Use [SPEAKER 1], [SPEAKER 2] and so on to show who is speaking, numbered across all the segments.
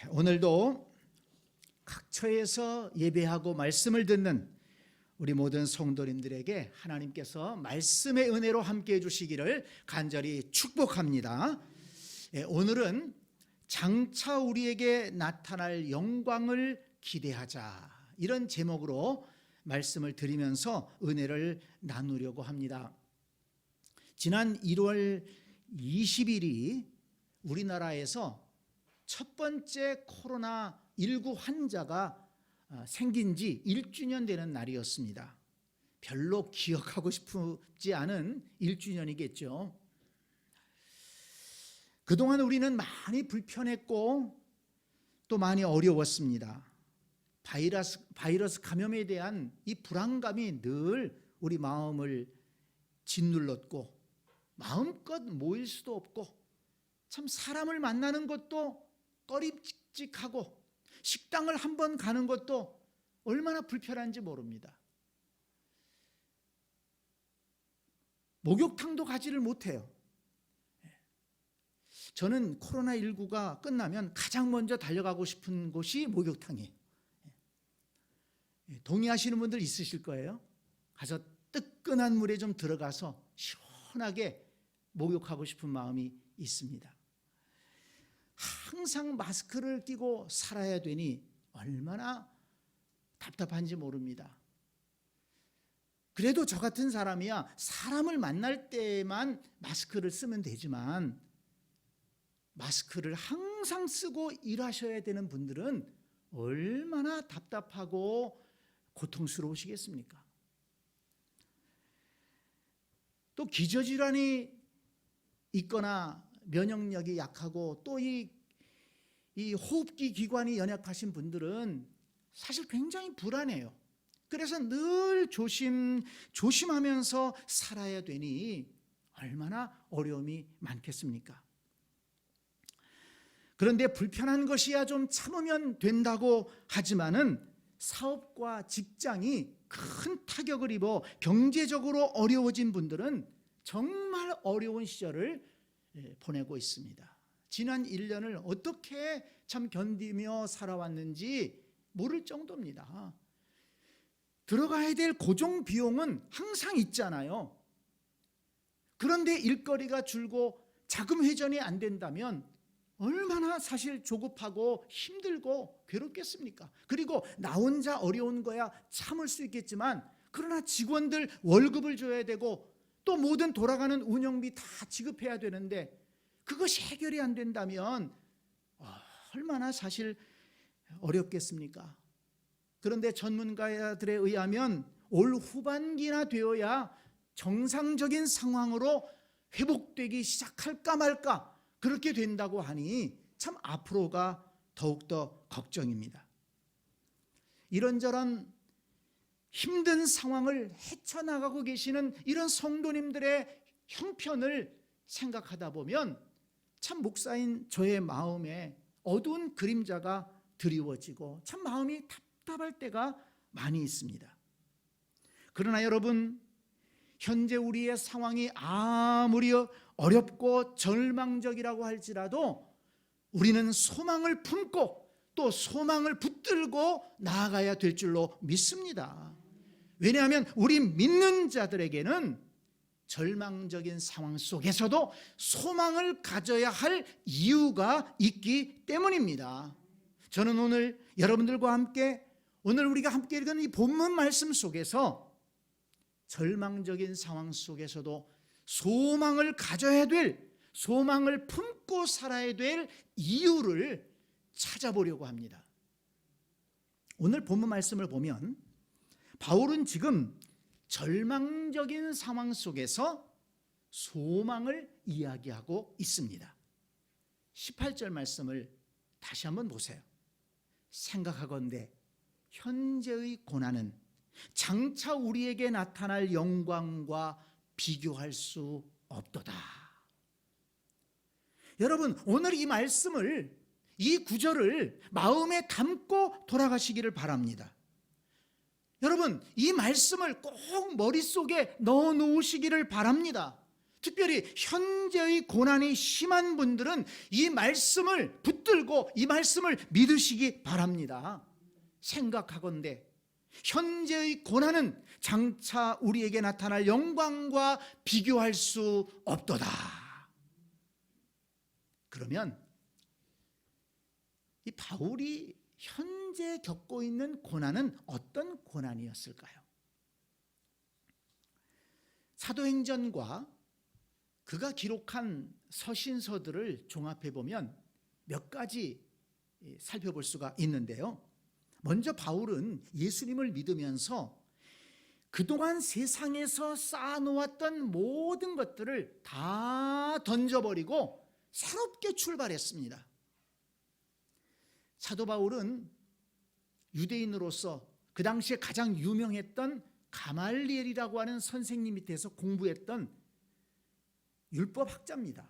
[SPEAKER 1] 오늘도 각처에서 예배하고 말씀을 듣는 우리 모든 성도님들에게 하나님께서 말씀의 은혜로 함께해 주시기를 간절히 축복합니다. 오늘은 장차 우리에게 나타날 영광을 기대하자, 이런 제목으로 말씀을 드리면서 은혜를 나누려고 합니다. 지난 1월 20일이 우리나라에서 첫 번째 코로나19 환자가 생긴 지 1주년 되는 날이었습니다. 별로 기억하고 싶지 않은 1주년이겠죠. 그동안 우리는 많이 불편했고 또 많이 어려웠습니다. 바이러스 감염에 대한 이 불안감이 늘 우리 마음을 짓눌렀고, 마음껏 모일 수도 없고, 참 사람을 만나는 것도 꺼림칙하고, 식당을 한번 가는 것도 얼마나 불편한지 모릅니다. 목욕탕도 가지를 못해요. 저는 코로나19가 끝나면 가장 먼저 달려가고 싶은 곳이 목욕탕이에요. 동의하시는 분들 있으실 거예요. 가서 뜨끈한 물에 좀 들어가서 시원하게 목욕하고 싶은 마음이 있습니다. 항상 마스크를 끼고 살아야 되니 얼마나 답답한지 모릅니다. 그래도 저 같은 사람이야 사람을 만날 때만 마스크를 쓰면 되지만, 마스크를 항상 쓰고 일하셔야 되는 분들은 얼마나 답답하고 고통스러우시겠습니까? 또 기저질환이 있거나 면역력이 약하고 또 이 호흡기 기관이 연약하신 분들은 사실 굉장히 불안해요. 그래서 늘 조심하면서 살아야 되니 얼마나 어려움이 많겠습니까? 그런데 불편한 것이야 좀 참으면 된다고 하지만은 사업과 직장이 큰 타격을 입어 경제적으로 어려워진 분들은 정말 어려운 시절을 보내고 있습니다. 지난 1년을 어떻게 참 견디며 살아왔는지 모를 정도입니다. 들어가야 될 고정 비용은 항상 있잖아요. 그런데 일거리가 줄고 자금 회전이 안 된다면 얼마나 사실 조급하고 힘들고 괴롭겠습니까? 그리고 나 혼자 어려운 거야 참을 수 있겠지만, 그러나 직원들 월급을 줘야 되고 또 모든 돌아가는 운영비 다 지급해야 되는데 그것이 해결이 안 된다면 얼마나 사실 어렵겠습니까? 그런데 전문가들에 의하면 올 후반기나 되어야 정상적인 상황으로 회복되기 시작할까 말까 그렇게 된다고 하니 참 앞으로가 더욱더 걱정입니다. 이런저런 힘든 상황을 헤쳐나가고 계시는 이런 성도님들의 형편을 생각하다 보면 참 목사인 저의 마음에 어두운 그림자가 드리워지고 참 마음이 답답할 때가 많이 있습니다. 그러나 여러분, 현재 우리의 상황이 아무리 어렵고 절망적이라고 할지라도 우리는 소망을 품고 또 소망을 붙들고 나아가야 될 줄로 믿습니다. 왜냐하면 우리 믿는 자들에게는 절망적인 상황 속에서도 소망을 가져야 할 이유가 있기 때문입니다. 저는 오늘 여러분들과 함께, 오늘 우리가 함께 읽은 이 본문 말씀 속에서 절망적인 상황 속에서도 소망을 가져야 될, 소망을 품고 살아야 될 이유를 찾아보려고 합니다. 오늘 본문 말씀을 보면 바울은 지금 절망적인 상황 속에서 소망을 이야기하고 있습니다. 18절 말씀을 다시 한번 보세요. 생각하건대 현재의 고난은 장차 우리에게 나타날 영광과 비교할 수 없도다. 여러분, 오늘 이 말씀을, 이 구절을 마음에 담고 돌아가시기를 바랍니다. 여러분, 이 말씀을 꼭 머릿속에 넣어 놓으시기를 바랍니다. 특별히 현재의 고난이 심한 분들은 이 말씀을 붙들고 이 말씀을 믿으시기 바랍니다. 생각하건대 현재의 고난은 장차 우리에게 나타날 영광과 비교할 수 없도다. 그러면 이 바울이 현재 겪고 있는 고난은 어떤 고난이었을까요? 사도행전과 그가 기록한 서신서들을 종합해 보면 몇 가지 살펴볼 수가 있는데요. 먼저 바울은 예수님을 믿으면서 그동안 세상에서 쌓아놓았던 모든 것들을 다 던져버리고 새롭게 출발했습니다. 사도 바울은 유대인으로서 그 당시에 가장 유명했던 가말리엘이라고 하는 선생님 밑에서 공부했던 율법학자입니다.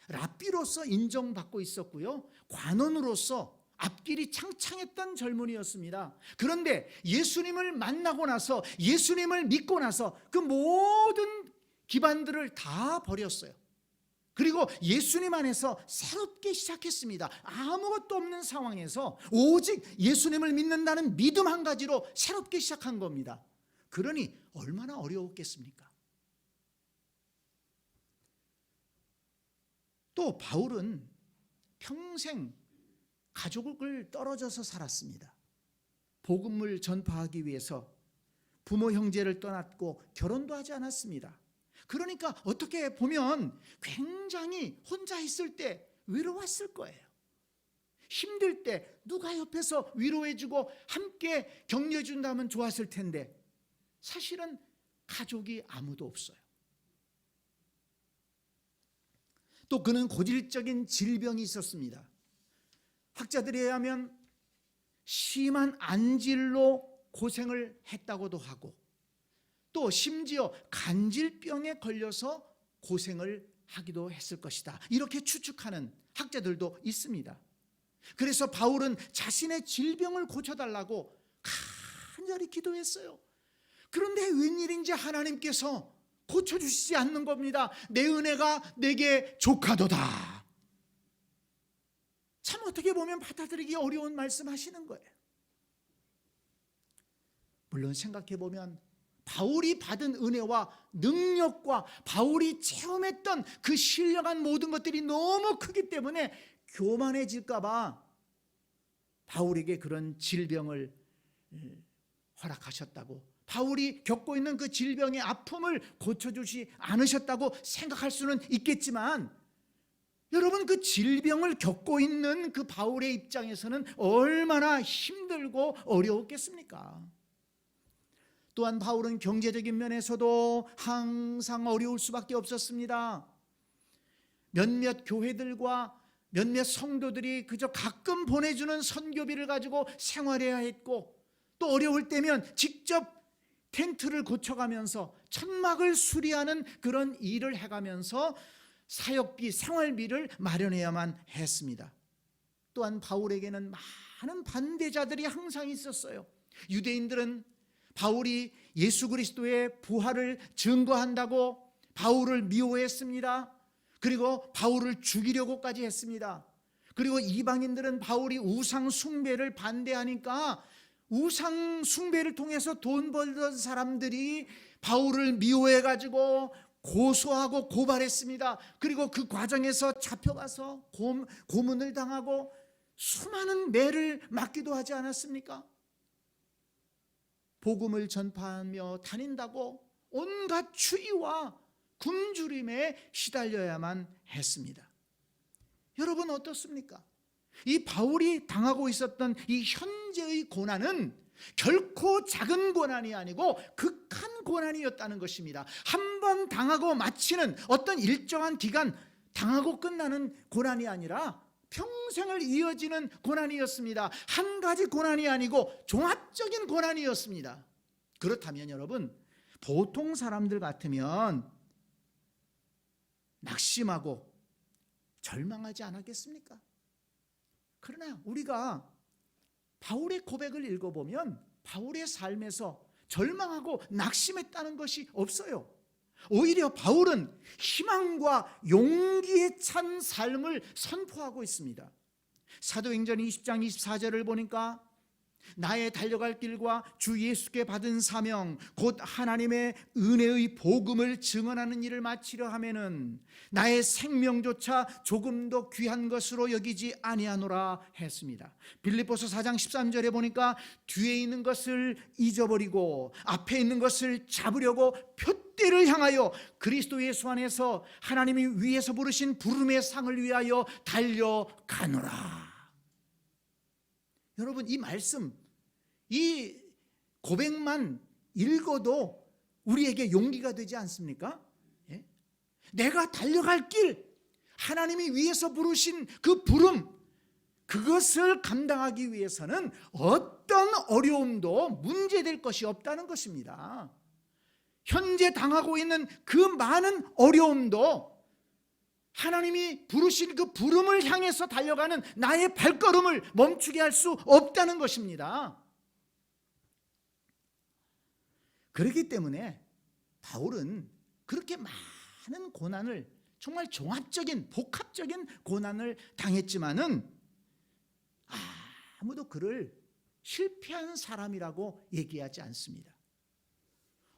[SPEAKER 1] 랍비로서 인정받고 있었고요, 관원으로서 앞길이 창창했던 젊은이였습니다. 그런데 예수님을 만나고 나서, 예수님을 믿고 나서 그 모든 기반들을 다 버렸어요. 그리고 예수님 안에서 새롭게 시작했습니다. 아무것도 없는 상황에서 오직 예수님을 믿는다는 믿음 한 가지로 새롭게 시작한 겁니다. 그러니 얼마나 어려웠겠습니까? 또 바울은 평생 가족을 떨어져서 살았습니다. 복음을 전파하기 위해서 부모 형제를 떠났고 결혼도 하지 않았습니다. 그러니까 어떻게 보면 굉장히 혼자 있을 때 외로웠을 거예요. 힘들 때 누가 옆에서 위로해주고 함께 격려해준다면 좋았을 텐데 사실은 가족이 아무도 없어요. 또 그는 고질적인 질병이 있었습니다. 학자들에 의하면 심한 안질로 고생을 했다고도 하고, 또 심지어 간질병에 걸려서 고생을 하기도 했을 것이다, 이렇게 추측하는 학자들도 있습니다. 그래서 바울은 자신의 질병을 고쳐달라고 간절히 기도했어요. 그런데 웬일인지 하나님께서 고쳐주시지 않는 겁니다. 내 은혜가 내게 족하도다. 참 어떻게 보면 받아들이기 어려운 말씀하시는 거예요. 물론 생각해 보면 바울이 받은 은혜와 능력과 바울이 체험했던 그 신령한 모든 것들이 너무 크기 때문에 교만해질까 봐 바울에게 그런 질병을 허락하셨다고, 바울이 겪고 있는 그 질병의 아픔을 고쳐주지 않으셨다고 생각할 수는 있겠지만, 여러분, 그 질병을 겪고 있는 그 바울의 입장에서는 얼마나 힘들고 어려웠겠습니까? 또한 바울은 경제적인 면에서도 항상 어려울 수밖에 없었습니다. 몇몇 교회들과 몇몇 성도들이 그저 가끔 보내주는 선교비를 가지고 생활해야 했고, 또 어려울 때면 직접 텐트를 고쳐가면서 천막을 수리하는 그런 일을 해가면서 사역비, 생활비를 마련해야만 했습니다. 또한 바울에게는 많은 반대자들이 항상 있었어요. 유대인들은 바울이 예수 그리스도의 부활을 증거한다고 바울을 미워했습니다. 그리고 바울을 죽이려고까지 했습니다. 그리고 이방인들은 바울이 우상 숭배를 반대하니까 우상 숭배를 통해서 돈 벌던 사람들이 바울을 미워해가지고 고소하고 고발했습니다. 그리고 그 과정에서 잡혀가서 고문을 당하고 수많은 매를 맞기도 하지 않았습니까? 복음을 전파하며 다닌다고 온갖 추위와 굶주림에 시달려야만 했습니다. 여러분 어떻습니까? 이 바울이 당하고 있었던 이 현재의 고난은 결코 작은 고난이 아니고 극한 고난이었다는 것입니다. 한 번 당하고 마치는 어떤 일정한 기간 당하고 끝나는 고난이 아니라 평생을 이어지는 고난이었습니다. 한 가지 고난이 아니고 종합적인 고난이었습니다. 그렇다면 여러분, 보통 사람들 같으면 낙심하고 절망하지 않았겠습니까? 그러나 우리가 바울의 고백을 읽어보면 바울의 삶에서 절망하고 낙심했다는 것이 없어요. 오히려 바울은 희망과 용기에 찬 삶을 선포하고 있습니다. 사도행전 20장 24절을 보니까 나의 달려갈 길과 주 예수께 받은 사명 곧 하나님의 은혜의 복음을 증언하는 일을 마치려 하면은 나의 생명조차 조금도 귀한 것으로 여기지 아니하노라 했습니다. 빌립보서 4장 13절에 보니까 뒤에 있는 것을 잊어버리고 앞에 있는 것을 잡으려고 표대를 향하여 그리스도 예수 안에서 하나님이 위에서 부르신 부름의 상을 위하여 달려가노라. 여러분, 이 말씀, 이 고백만 읽어도 우리에게 용기가 되지 않습니까? 예? 내가 달려갈 길, 하나님이 위에서 부르신 그 부름, 그것을 감당하기 위해서는 어떤 어려움도 문제될 것이 없다는 것입니다. 현재 당하고 있는 그 많은 어려움도 하나님이 부르신 그 부름을 향해서 달려가는 나의 발걸음을 멈추게 할 수 없다는 것입니다. 그렇기 때문에 바울은 그렇게 많은 고난을, 정말 종합적인 복합적인 고난을 당했지만은 아무도 그를 실패한 사람이라고 얘기하지 않습니다.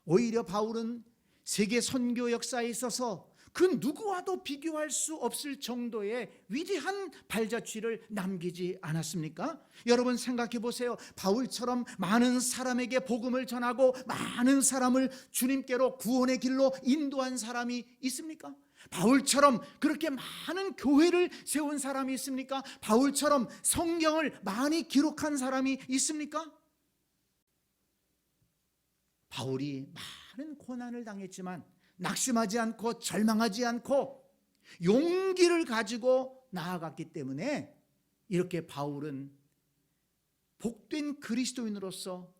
[SPEAKER 1] 오히려 바울은 세계 선교 역사에 있어서 그 누구와도 비교할 수 없을 정도의 위대한 발자취를 남기지 않았습니까? 여러분 생각해 보세요. 바울처럼 많은 사람에게 복음을 전하고 많은 사람을 주님께로 구원의 길로 인도한 사람이 있습니까? 바울처럼 그렇게 많은 교회를 세운 사람이 있습니까? 바울처럼 성경을 많이 기록한 사람이 있습니까? 바울이 많은 고난을 당했지만 낙심하지 않고 절망하지 않고 용기를 가지고 나아갔기 때문에 이렇게 바울은 복된 그리스도인으로서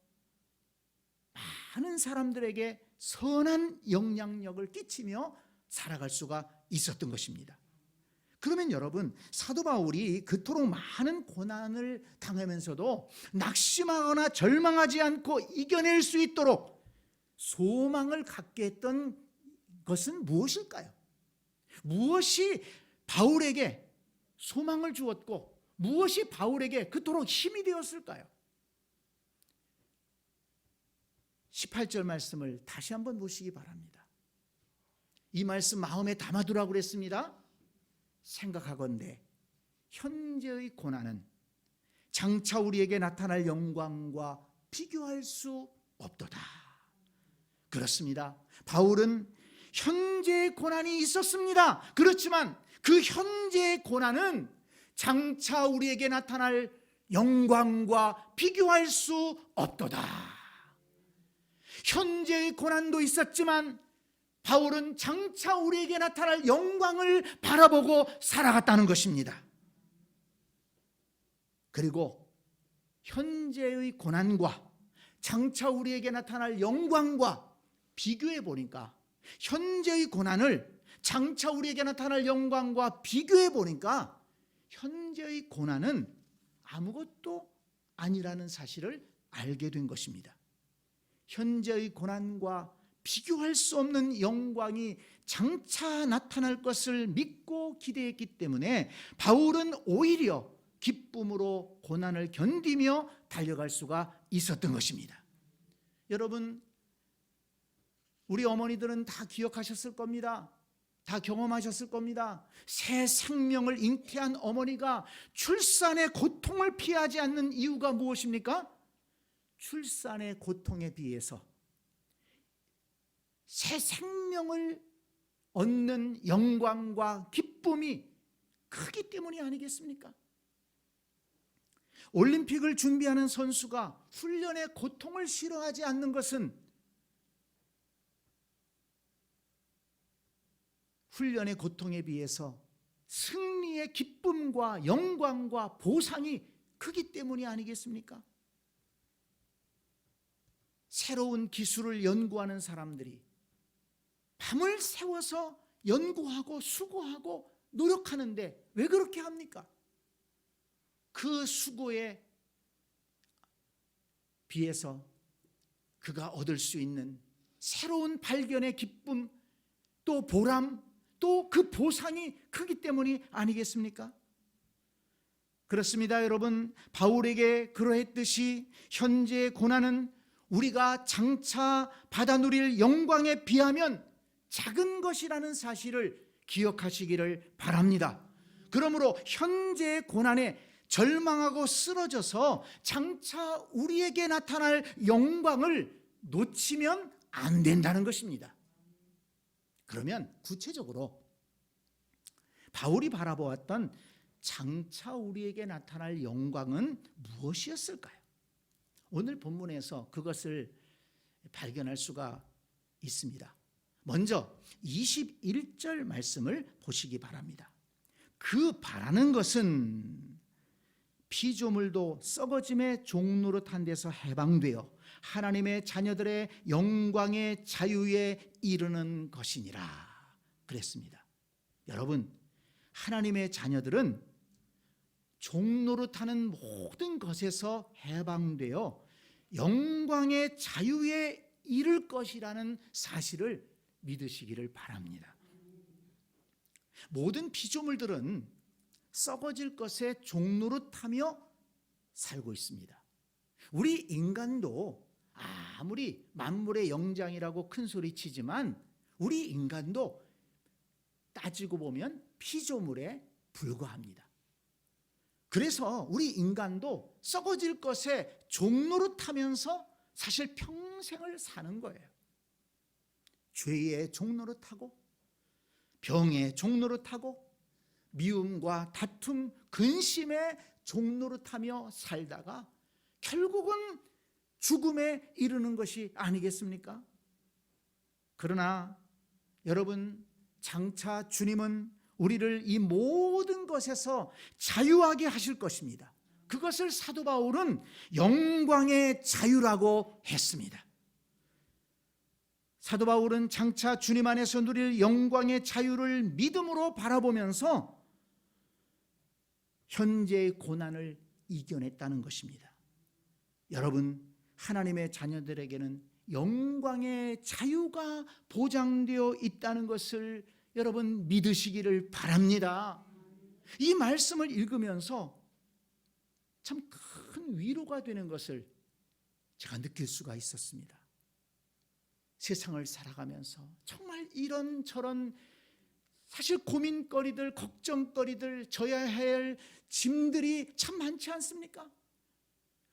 [SPEAKER 1] 많은 사람들에게 선한 영향력을 끼치며 살아갈 수가 있었던 것입니다. 그러면 여러분, 사도 바울이 그토록 많은 고난을 당하면서도 낙심하거나 절망하지 않고 이겨낼 수 있도록 소망을 갖게 했던 것은 무엇일까요? 무엇이 바울에게 소망을 주었고 무엇이 바울에게 그토록 힘이 되었을까요? 18절 말씀을 다시 한번 보시기 바랍니다. 이 말씀 마음에 담아두라고 그랬습니다. 생각하건대 현재의 고난은 장차 우리에게 나타날 영광과 비교할 수 없도다. 그렇습니다. 바울은 현재의 고난이 있었습니다. 그렇지만 그 현재의 고난은 장차 우리에게 나타날 영광과 비교할 수 없도다. 현재의 고난도 있었지만 바울은 장차 우리에게 나타날 영광을 바라보고 살아갔다는 것입니다. 그리고 현재의 고난과 장차 우리에게 나타날 영광과 비교해 보니까, 현재의 고난을 장차 우리에게 나타날 영광과 비교해 보니까 현재의 고난은 아무것도 아니라는 사실을 알게 된 것입니다. 현재의 고난과 비교할 수 없는 영광이 장차 나타날 것을 믿고 기대했기 때문에 바울은 오히려 기쁨으로 고난을 견디며 달려갈 수가 있었던 것입니다. 여러분, 우리 어머니들은 다 기억하셨을 겁니다. 다 경험하셨을 겁니다. 새 생명을 잉태한 어머니가 출산의 고통을 피하지 않는 이유가 무엇입니까? 출산의 고통에 비해서 새 생명을 얻는 영광과 기쁨이 크기 때문이 아니겠습니까? 올림픽을 준비하는 선수가 훈련의 고통을 싫어하지 않는 것은 훈련의 고통에 비해서 승리의 기쁨과 영광과 보상이 크기 때문이 아니겠습니까? 새로운 기술을 연구하는 사람들이 밤을 새워서 연구하고 수고하고 노력하는데 왜 그렇게 합니까? 그 수고에 비해서 그가 얻을 수 있는 새로운 발견의 기쁨, 또 보람, 또 그 보상이 크기 때문이 아니겠습니까? 그렇습니다, 여러분. 바울에게 그러했듯이 현재의 고난은 우리가 장차 받아 누릴 영광에 비하면 작은 것이라는 사실을 기억하시기를 바랍니다. 그러므로 현재의 고난에 절망하고 쓰러져서 장차 우리에게 나타날 영광을 놓치면 안 된다는 것입니다. 그러면 구체적으로 바울이 바라보았던 장차 우리에게 나타날 영광은 무엇이었을까요? 오늘 본문에서 그것을 발견할 수가 있습니다. 먼저 21절 말씀을 보시기 바랍니다. 그 바라는 것은 피조물도 썩어짐의 종노릇한 데서 해방되어 하나님의 자녀들의 영광의 자유에 이르는 것이니라 그랬습니다. 여러분, 하나님의 자녀들은 종노릇하는 모든 것에서 해방되어 영광의 자유에 이를 것이라는 사실을 믿으시기를 바랍니다. 모든 피조물들은 썩어질 것에 종노릇하며 살고 있습니다. 우리 인간도 아무리 만물의 영장이라고 큰 소리 치지만 우리 인간도 따지고 보면 피조물에 불과합니다. 그래서 우리 인간도 썩어질 것에 종노릇하면서 사실 평생을 사는 거예요. 죄의 종노릇하고 병의 종노릇하고 미움과 다툼, 근심에 종노릇하며 살다가 결국은 죽음에 이르는 것이 아니겠습니까? 그러나 여러분, 장차 주님은 우리를 이 모든 것에서 자유하게 하실 것입니다. 그것을 사도 바울은 영광의 자유라고 했습니다. 사도 바울은 장차 주님 안에서 누릴 영광의 자유를 믿음으로 바라보면서 현재의 고난을 이겨냈다는 것입니다. 여러분, 하나님의 자녀들에게는 영광의 자유가 보장되어 있다는 것을 여러분 믿으시기를 바랍니다. 이 말씀을 읽으면서 참 큰 위로가 되는 것을 제가 느낄 수가 있었습니다. 세상을 살아가면서 정말 이런저런 사실 고민거리들, 걱정거리들, 져야 할 짐들이 참 많지 않습니까?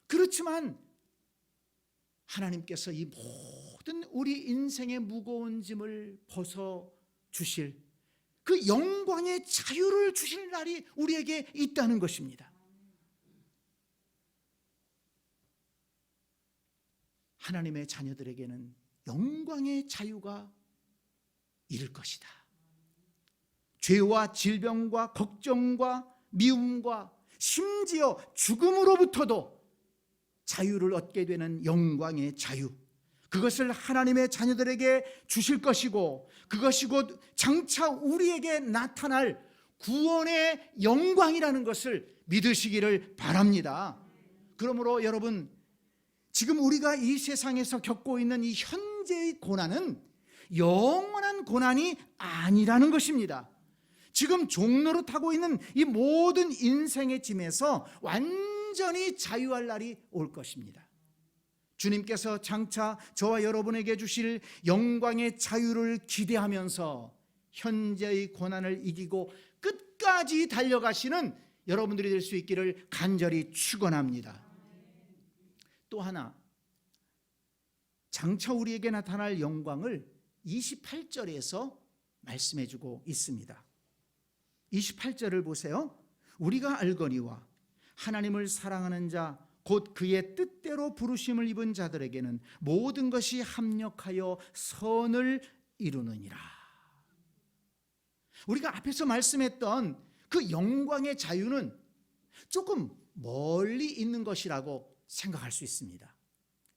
[SPEAKER 1] 그렇지만 하나님께서 이 모든 우리 인생의 무거운 짐을 벗어주실 그 영광의 자유를 주실 날이 우리에게 있다는 것입니다. 하나님의 자녀들에게는 영광의 자유가 이를 것이다. 죄와 질병과 걱정과 미움과 심지어 죽음으로부터도 자유를 얻게 되는 영광의 자유, 그것을 하나님의 자녀들에게 주실 것이고 그것이 곧 장차 우리에게 나타날 구원의 영광이라는 것을 믿으시기를 바랍니다. 그러므로 여러분, 지금 우리가 이 세상에서 겪고 있는 이 현재의 고난은 영원한 고난이 아니라는 것입니다. 지금 종노릇하고 있는 이 모든 인생의 짐에서 완전히 자유할 날이 올 것입니다. 주님께서 장차 저와 여러분에게 주실 영광의 자유를 기대하면서 현재의 고난을 이기고 끝까지 달려가시는 여러분들이 될 수 있기를 간절히 축원합니다. 또 하나, 장차 우리에게 나타날 영광을 28절에서 말씀해 주고 있습니다. 28절을 보세요. 우리가 알거니와 하나님을 사랑하는 자 곧 그의 뜻대로 부르심을 입은 자들에게는 모든 것이 합력하여 선을 이루느니라. 우리가 앞에서 말씀했던 그 영광의 자유는 조금 멀리 있는 것이라고 생각할 수 있습니다.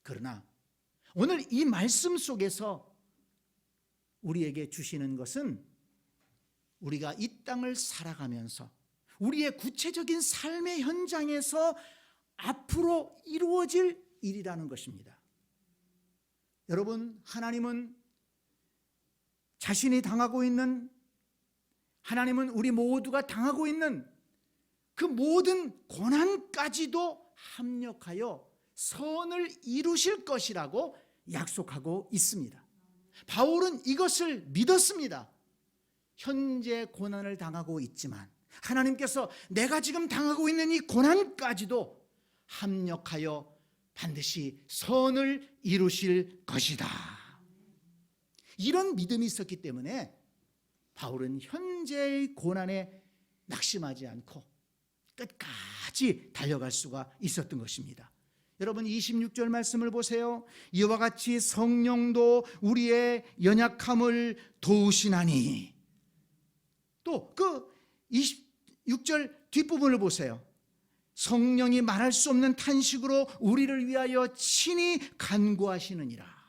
[SPEAKER 1] 그러나 오늘 이 말씀 속에서 우리에게 주시는 것은 우리가 이 땅을 살아가면서 우리의 구체적인 삶의 현장에서 앞으로 이루어질 일이라는 것입니다. 여러분, 하나님은 자신이 당하고 있는, 하나님은 우리 모두가 당하고 있는 그 모든 고난까지도 합력하여 선을 이루실 것이라고 약속하고 있습니다. 바울은 이것을 믿었습니다. 현재 고난을 당하고 있지만 하나님께서 내가 지금 당하고 있는 이 고난까지도 합력하여 반드시 선을 이루실 것이다. 이런 믿음이 있었기 때문에 바울은 현재의 고난에 낙심하지 않고 끝까지 달려갈 수가 있었던 것입니다. 여러분 26절 말씀을 보세요. 이와 같이 성령도 우리의 연약함을 도우시나니. 또 그 26절 뒷부분을 보세요. 성령이 말할 수 없는 탄식으로 우리를 위하여 친히 간구하시느니라.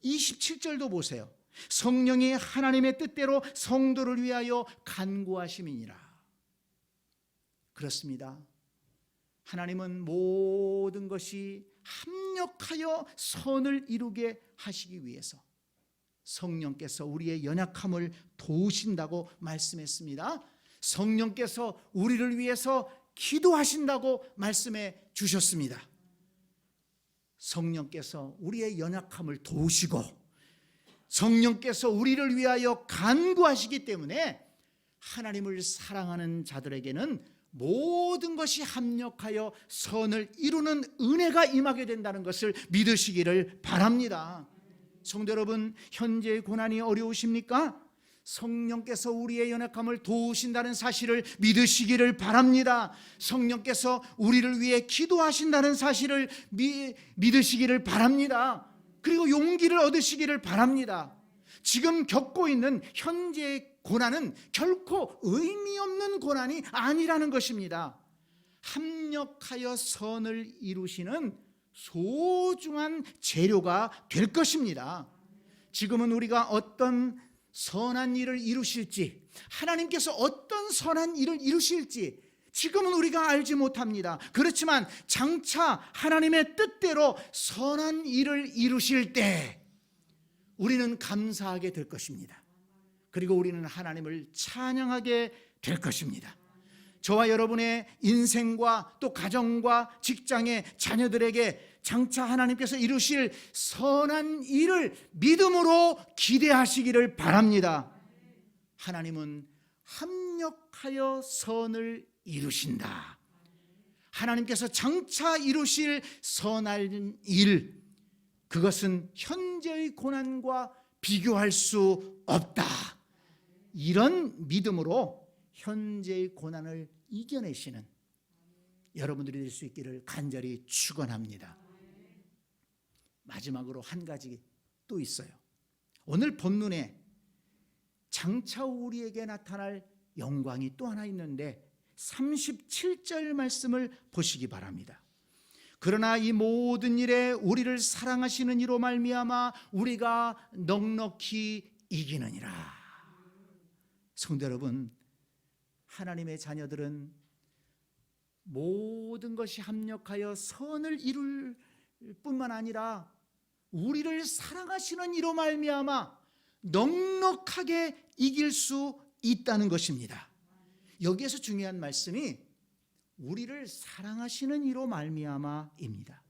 [SPEAKER 1] 27절도 보세요. 성령이 하나님의 뜻대로 성도를 위하여 간구하심이니라. 그렇습니다. 하나님은 모든 것이 합력하여 선을 이루게 하시기 위해서 성령께서 우리의 연약함을 도우신다고 말씀했습니다. 성령께서 우리를 위해서 기도하신다고 말씀해 주셨습니다. 성령께서 우리의 연약함을 도우시고 성령께서 우리를 위하여 간구하시기 때문에 하나님을 사랑하는 자들에게는 모든 것이 합력하여 선을 이루는 은혜가 임하게 된다는 것을 믿으시기를 바랍니다. 성도 여러분, 현재의 고난이 어려우십니까? 성령께서 우리의 연약함을 도우신다는 사실을 믿으시기를 바랍니다. 성령께서 우리를 위해 기도하신다는 사실을 믿으시기를 바랍니다. 그리고 용기를 얻으시기를 바랍니다. 지금 겪고 있는 현재의 고난은 결코 의미 없는 고난이 아니라는 것입니다. 합력하여 선을 이루시는 소중한 재료가 될 것입니다. 지금은 우리가 어떤 선한 일을 이루실지, 하나님께서 어떤 선한 일을 이루실지 지금은 우리가 알지 못합니다. 그렇지만 장차 하나님의 뜻대로 선한 일을 이루실 때 우리는 감사하게 될 것입니다. 그리고 우리는 하나님을 찬양하게 될 것입니다. 저와 여러분의 인생과 또 가정과 직장의 자녀들에게 장차 하나님께서 이루실 선한 일을 믿음으로 기대하시기를 바랍니다. 하나님은 합력하여 선을 이루신다. 하나님께서 장차 이루실 선한 일, 그것은 현재의 고난과 비교할 수 없다. 이런 믿음으로 현재의 고난을 이겨내시는 여러분들이 될 수 있기를 간절히 축원합니다. 마지막으로 한 가지 또 있어요. 오늘 본문에 장차 우리에게 나타날 영광이 또 하나 있는데 37절 말씀을 보시기 바랍니다. 그러나 이 모든 일에 우리를 사랑하시는 이로 말미암아 우리가 넉넉히 이기느니라. 성도 여러분, 하나님의 자녀들은 모든 것이 합력하여 선을 이룰 뿐만 아니라 우리를 사랑하시는 이로 말미암아 넉넉하게 이길 수 있다는 것입니다. 여기에서 중요한 말씀이 우리를 사랑하시는 이로 말미암아입니다.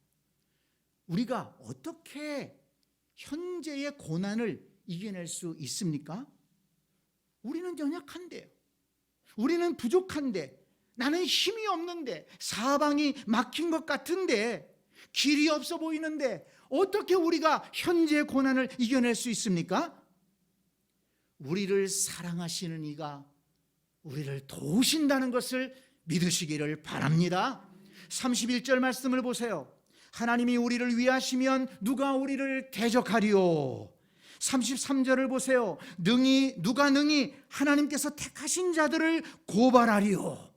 [SPEAKER 1] 우리가 어떻게 현재의 고난을 이겨낼 수 있습니까? 우리는 연약한데, 우리는 부족한데, 나는 힘이 없는데, 사방이 막힌 것 같은데, 길이 없어 보이는데 어떻게 우리가 현재의 고난을 이겨낼 수 있습니까? 우리를 사랑하시는 이가 우리를 도우신다는 것을 믿으시기를 바랍니다. 31절 말씀을 보세요. 하나님이 우리를 위하시면 누가 우리를 대적하리요. 33절을 보세요. 누가 능히 하나님께서 택하신 자들을 고발하리요.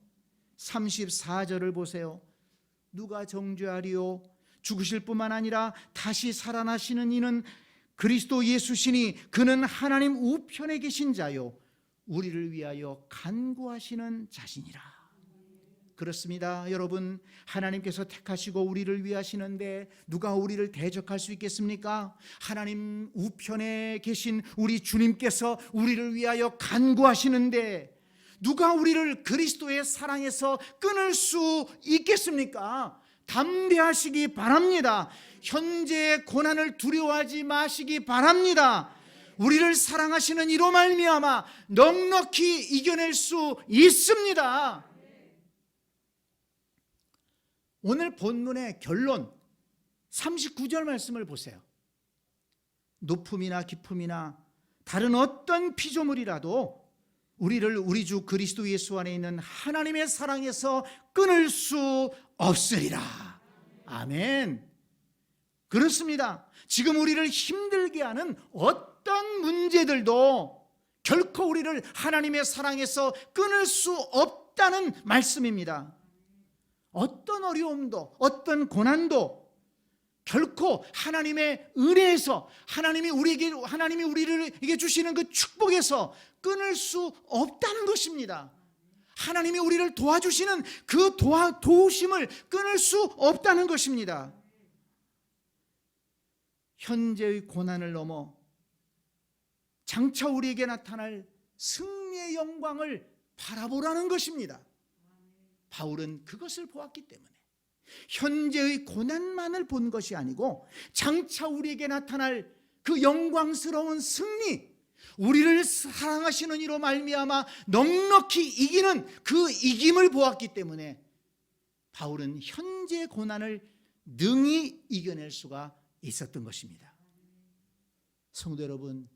[SPEAKER 1] 34절을 보세요. 누가 정죄하리요. 죽으실 뿐만 아니라 다시 살아나시는 이는 그리스도 예수시니 그는 하나님 우편에 계신 자요 우리를 위하여 간구하시는 자시니라. 그렇습니다. 여러분, 하나님께서 택하시고 우리를 위하시는데 누가 우리를 대적할 수 있겠습니까? 하나님 우편에 계신 우리 주님께서 우리를 위하여 간구하시는데 누가 우리를 그리스도의 사랑에서 끊을 수 있겠습니까? 담대하시기 바랍니다. 현재의 고난을 두려워하지 마시기 바랍니다. 우리를 사랑하시는 이로 말미암아 넉넉히 이겨낼 수 있습니다. 오늘 본문의 결론 39절 말씀을 보세요. 높음이나 깊음이나 다른 어떤 피조물이라도 우리를 우리 주 그리스도 예수 안에 있는 하나님의 사랑에서 끊을 수 없으리라. 아멘. 그렇습니다. 지금 우리를 힘들게 하는 어떤 문제들도 결코 우리를 하나님의 사랑에서 끊을 수 없다는 말씀입니다. 어떤 어려움도 어떤 고난도 결코 하나님의 은혜에서 하나님이 우리에게 주시는 그 축복에서 끊을 수 없다는 것입니다. 하나님이 우리를 도와주시는 그 도우심을 끊을 수 없다는 것입니다. 현재의 고난을 넘어 장차 우리에게 나타날 승리의 영광을 바라보라는 것입니다. 바울은 그것을 보았기 때문에 현재의 고난만을 본 것이 아니고 장차 우리에게 나타날 그 영광스러운 승리, 우리를 사랑하시는 이로 말미암아 넉넉히 이기는 그 이김을 보았기 때문에 바울은 현재 고난을 능히 이겨낼 수가 있었던 것입니다. 성도 여러분,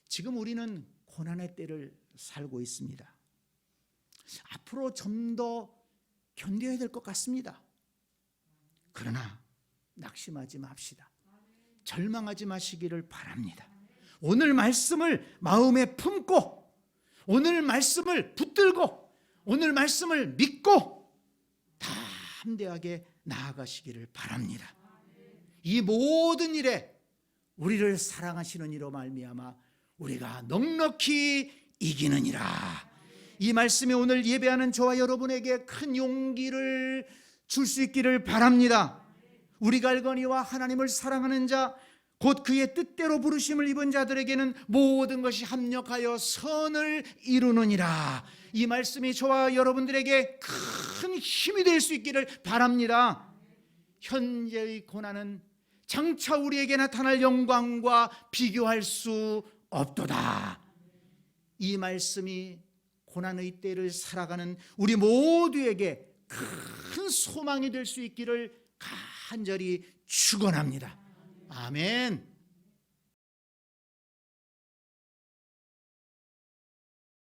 [SPEAKER 1] 지금 우리는 고난의 때를 살고 있습니다. 앞으로 좀 더 견뎌야 될 것 같습니다. 그러나 낙심하지 맙시다. 절망하지 마시기를 바랍니다. 오늘 말씀을 마음에 품고 오늘 말씀을 붙들고 오늘 말씀을 믿고 담대하게 나아가시기를 바랍니다. 이 모든 일에 우리를 사랑하시는 이로 말미암아 우리가 넉넉히 이기느니라. 이 말씀이 오늘 예배하는 저와 여러분에게 큰 용기를 줄 수 있기를 바랍니다. 우리가 알거니와 하나님을 사랑하는 자 곧 그의 뜻대로 부르심을 입은 자들에게는 모든 것이 합력하여 선을 이루느니라. 이 말씀이 저와 여러분들에게 큰 힘이 될 수 있기를 바랍니다. 현재의 고난은 장차 우리에게 나타날 영광과 비교할 수 없도다. 이 말씀이 고난의 때를 살아가는 우리 모두에게 큰 소망이 될 수 있기를 간절히 축원합니다. 아멘.